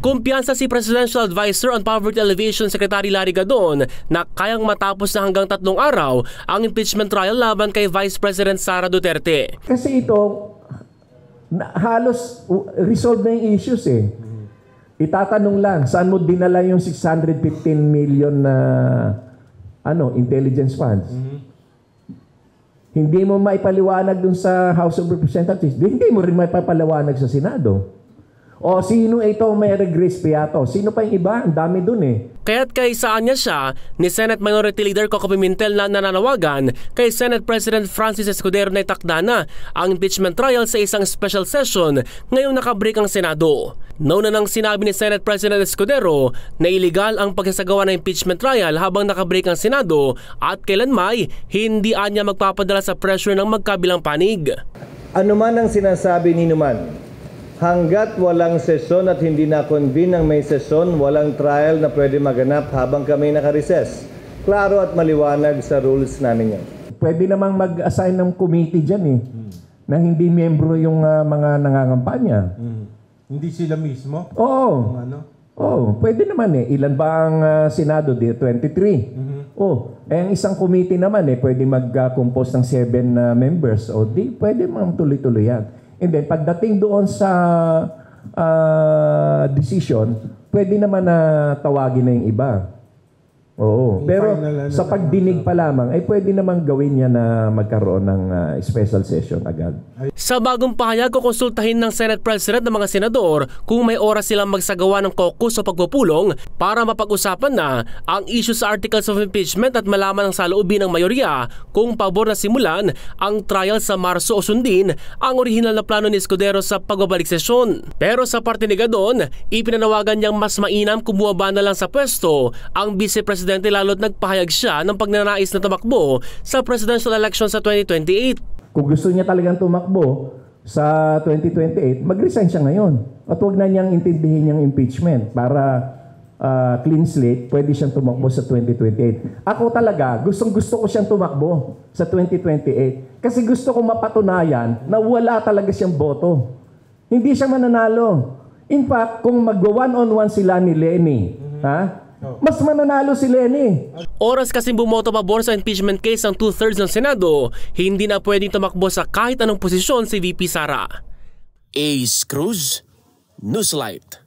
Kumpiyansa si Presidential Advisor on Poverty Alleviation Secretary Larry Gadon na kayang matapos na hanggang 3 araw ang impeachment trial laban kay Vice President Sara Duterte. Kasi ito, halos resolve na yung issues eh. Itatanong lang, saan mo dinala yung 615 million na intelligence funds? Hindi mo maipaliwanag dun sa House of Representatives, hindi mo rin maipapaliwanag sa Senado. O sino ito may regress piato? Sino pa yung iba? Ang dami dun eh. Kaya't kaisaan niya siya ni Senate Minority Leader Coco Pimentel na nananawagan kay Senate President Francis Escudero na itakda na ang impeachment trial sa isang special session ngayong nakabreak ang Senado. Nauna nang sinabi ni Senate President Escudero na iligal ang pagsasagawa ng impeachment trial habang nakabreak ang Senado at kailanmay hindi anya magpapadala sa pressure ng magkabilang panig. Ano man ang sinasabi ni Numan, hanggat walang sesyon at hindi na-convene ang may sesyon, walang trial na pwede maganap habang kami naka-recess. Klaro at maliwanag sa rules namin yan. Pwede namang mag-assign ng committee dyan eh, na hindi membro yung mga nangangampanya. Hindi sila mismo? Oo. Oo, pwede naman eh. Ilan ba ang Senado? 23. Ang isang committee naman eh, pwede mag-compose ng 7 members. O di, pwede mang tuloy-tuloy yan. And then, pagdating doon sa decision, pwede naman na tawagin na yung iba. Oo. Pero sa pagdinig pa lamang, ay pwede naman gawin niya na magkaroon ng special session agad. Sa bagong pahayag, kukonsultahin ng Senate President ng mga senador kung may oras silang magsagawa ng caucus o pagpupulong para mapag-usapan na ang issue sa articles of impeachment at malaman ang saloobin ng mayorya kung pabor na simulan ang trial sa Marso o sundin ang orihinal na plano ni Escudero sa pagbabalik sesyon. Pero sa parte ni Gadon, ipinanawagan niyang mas mainam kung bumaba na lang sa pwesto ang Vice President lalo't nagpahayag siya ng pagnanais na tumakbo sa presidential election sa 2028. Kung gusto niya talagang tumakbo sa 2028, mag-resign siya ngayon. At huwag na niyang intindihin yung impeachment para clean slate, pwede siyang tumakbo sa 2028. Ako talaga, gustong-gusto ko siyang tumakbo sa 2028. Kasi gusto ko mapatunayan na wala talaga siyang boto. Hindi siya mananalo. In fact, kung mag-one-on-one sila ni Lenny, mas mananalo si Lenny. Oras kasing bumoto pabor sa impeachment case ang 2/3 ng Senado, hindi na pwedeng tumakbo sa kahit anong posisyon si VP Sara. Ace Cruz, Newslight.